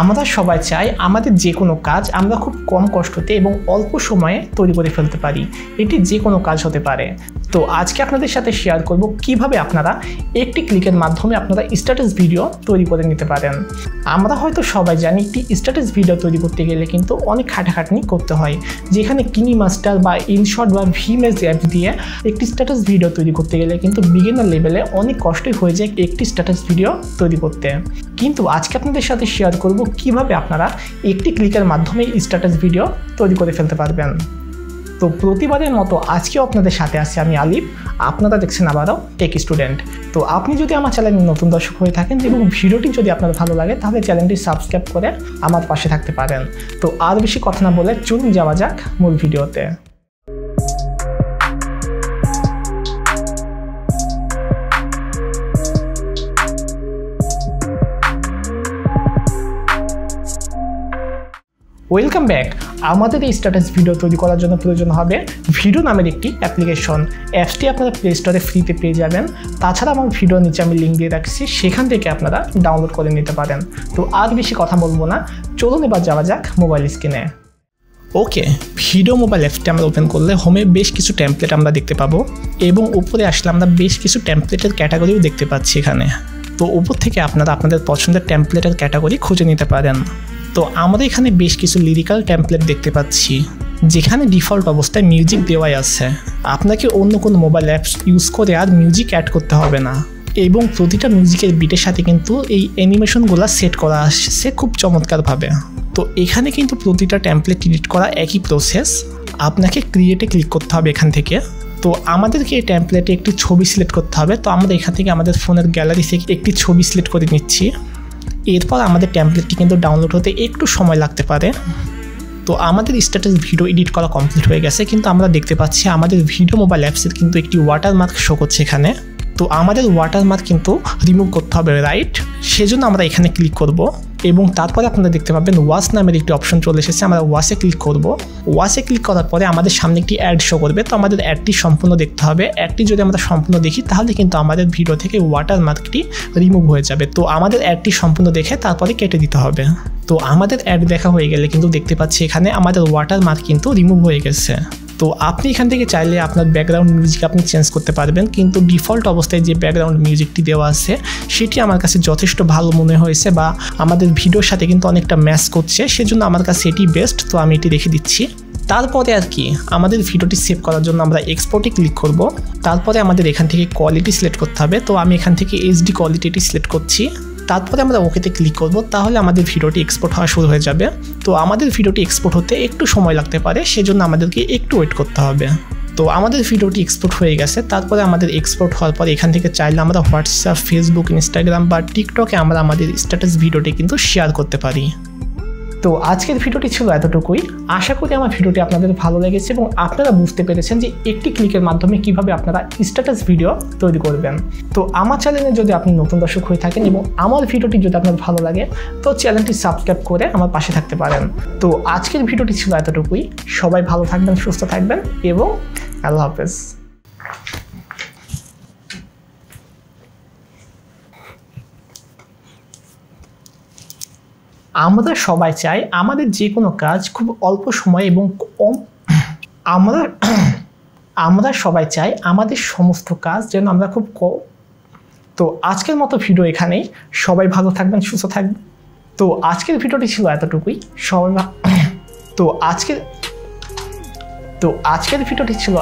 আমরা সবাই চাই আমাদের যে কোনো কাজ আমরা খুব কম কষ্টতে এবং অল্প সময়ে তৈরি করে ফেলতে পারি। এটি যে কোনো কাজ হতে পারে। তো আজকে আপনাদের সাথে শেয়ার করব কিভাবে আপনারা একটি ক্লিকের মাধ্যমে আপনারা স্ট্যাটাস ভিডিও তৈরি করে নিতে পারেন। আমরা হয়তো সবাই জানি একটি স্ট্যাটাস ভিডিও তৈরি করতে গেলে কিন্তু অনেক খাটাখাটনি করতে হয়, যেখানে কিনিমাস্টার বা ইনশট বা ভিমেজ অ্যাপ দিয়ে একটি স্ট্যাটাস ভিডিও তৈরি করতে গেলে কিন্তু বিগিনার লেভেলে অনেক কষ্টই হয়ে যায় একটি স্ট্যাটাস ভিডিও তৈরি করতে। কিন্তু আজকে আপনাদের সাথে শেয়ার করব কিভাবে আপনারা একটি ক্লিকের মাধ্যমে স্ট্যাটাস ভিডিও তৈরি করে ফেলতে পারবেন। তো প্রতিবারের মতো আজকেও আপনাদের সাথে আছি আমি আলিফ, আপনারা দেখছেন আবারও টেক স্টুডেন্ট। তো আপনি যদি আমার চ্যানেলে নতুন দর্শক হয়ে থাকেন এবং ভিডিওটি যদি আপনার ভালো লাগে তাহলে চ্যানেলটি সাবস্ক্রাইব করে আমার পাশে থাকতে পারেন। তো আর বেশি কথা না বলে চলুন যাওয়া যাক মূল ভিডিওতে। Welcome back. আমাদের এই স্ট্যাটাস ভিডিও তৈরি করার জন্য প্রয়োজন হবে ভিডিও নামের একটি অ্যাপ্লিকেশন। অ্যাপসটি আপনারা প্লে স্টোরে ফ্রিতে পেয়ে যাবেন। তাছাড়া আমার ভিডিওর নিচে আমি লিঙ্ক দিয়ে রাখছি, সেখান থেকে আপনারা ডাউনলোড করে নিতে পারেন। তো আর বেশি কথা বলবো না, চলুন এবার যাওয়া যাক মোবাইল স্ক্রিনে। ওকে, ভিডিও মোবাইল অ্যাপসটি আমরা ওপেন করলে হোমে বেশ কিছু টেমপ্লেট আমরা দেখতে পাবো এবং উপরে আসলে আমরা বেশ কিছু টেমপ্লেটের ক্যাটাগরিও দেখতে পাচ্ছি এখানে। তো উপর থেকে আপনারা আপনাদের পছন্দের টেমপ্লেটের ক্যাটাগরি খুঁজে নিতে পারেন। তো আমরা এখানে বেশ কিছু লিরিক্যাল টেমপ্লেট দেখতে পাচ্ছি, যেখানে ডিফল্ট অবস্থায় মিউজিক দেওয়াই আছে। আপনাকে অন্য কোনো মোবাইল অ্যাপস ইউজ করে আর মিউজিক অ্যাড করতে হবে না এবং প্রতিটা মিউজিকের বিটের সাথে কিন্তু এই অ্যানিমেশনগুলো সেট করা আসছে খুব চমৎকারভাবে। তো এখানে কিন্তু প্রতিটা টেমপ্লেট এডিট করা একই প্রসেস। আপনাকে ক্রিয়েটে ক্লিক করতে হবে এখান থেকে। তো আমাদেরকে এই টেমপ্লেটে একটি ছবি সিলেক্ট করতে হবে। তো আমরা এখান থেকে আমাদের ফোনের গ্যালারি থেকে একটি ছবি সিলেক্ট করে নিচ্ছি। এরপর আমাদের টেমপ্লেটটি কিন্তু ডাউনলোড হতে একটু সময় লাগতে পারে। তো আমাদের স্ট্যাটাস ভিডিও এডিট করা কমপ্লিট হয়ে গেছে, কিন্তু আমরা দেখতে পাচ্ছি আমাদের ভিডিও মোবাইল অ্যাপসের কিন্তু একটি ওয়াটারমার্ক শো করছে এখানে। তো আমাদের ওয়াটারমার্ক কিন্তু রিমুভ করতে হবে, রাইট? সেজন্য আমরা এখানে ক্লিক করব এবং তারপরে আপনারা দেখতে পাবেন ওয়াচ নামের একটি অপশন চলে এসেছে। আমরা ওয়াচে ক্লিক করব। ওয়াচে ক্লিক করার পরে আমাদের সামনে একটি অ্যাড শো করবে। তো আমাদের অ্যাডটি সম্পূর্ণ দেখতে হবে। অ্যাডটি যদি আমরা সম্পূর্ণ দেখি তাহলে কিন্তু আমাদের ভিডিও থেকে ওয়াটারমার্কটি রিমুভ হয়ে যাবে। তো আমাদের অ্যাডটি সম্পূর্ণ দেখে তারপরে কেটে দিতে হবে। তো আমাদের অ্যাড দেখা হয়ে গেলে কিন্তু দেখতে পাচ্ছি এখানে আমাদের ওয়াটারমার্ক কিন্তু রিমুভ হয়ে গেছে। তো আপনি এখান থেকে চাইলে আপনার ব্যাকগ্রাউন্ড মিউজিক আপনি চেঞ্জ করতে পারবেন, কিন্তু ডিফল্ট অবস্থায় যে ব্যাকগ্রাউন্ড মিউজিকটি দেওয়া আছে সেটি আমার কাছে যথেষ্ট ভালো মনে হয়েছে বা আমাদের ভিডিওর সাথে কিন্তু অনেকটা ম্যাচ করছে, সেজন্য আমার কাছে এটি বেস্ট। তো আমি এটি রেখে দিচ্ছি। তারপরে আর কি আমাদের ভিডিওটি সেভ করার জন্য আমরা এক্সপোর্টে ক্লিক করব। তারপরে আমাদের এখান থেকে কোয়ালিটি সিলেক্ট করতে হবে। তো আমি এখান থেকে এইচডি কোয়ালিটিটি সিলেক্ট করছি। তারপরে আমরা ওকেতে ক্লিক করব, তাহলে আমাদের ভিডিওটি এক্সপোর্ট হওয়া শুরু হয়ে যাবে। তো আমাদের ভিডিওটি এক্সপোর্ট হতে একটু সময় লাগতে পারে, সেজন্য আমাদেরকে একটু ওয়েট করতে হবে। তো আমাদের ভিডিওটি এক্সপোর্ট হয়ে গেছে। তারপরে আমাদের এক্সপোর্ট হওয়ার পর এখান থেকে চাইলে আমরা হোয়াটসঅ্যাপ, ফেসবুক, ইনস্টাগ্রাম বা টিকটকে আমরা আমাদের স্ট্যাটাস ভিডিওটি কিন্তু শেয়ার করতে পারি। তো আজকের ভিডিওটি ছিল এতটুকুই। আশা করি আমার ভিডিওটি আপনাদের ভালো লেগেছে এবং আপনারা বুঝতে পেরেছেন যে একটি ক্লিকের মাধ্যমে কিভাবে আপনারা স্ট্যাটাস ভিডিও তৈরি করবেন। তো আমার চ্যানেলে যদি আপনি নতুন দর্শক হয়ে থাকেন এবং আমার ভিডিওটি যদি আপনার ভালো লাগে তো চ্যানেলটি সাবস্ক্রাইব করে আমার পাশে থাকতে পারেন। তো আজকের ভিডিওটি ছিল এতটুকুই। সবাই ভালো থাকবেন, সুস্থ থাকবেন এবং আল্লাহ হাফেজ। আমরা সবাই চাই আমাদের যে কোনো কাজ খুব অল্প সময় এবং আমরা সবাই চাই আমাদের সমস্ত কাজ যেন আমরা খুব তো আজকের মতো ভিডিও এখানেই। সবাই ভালো থাকবেন, সুস্থ থাকবেন। তো আজকের ভিডিওটি ছিল এতটুকুই। সবাই তো আজকের ভিডিওটি ছিল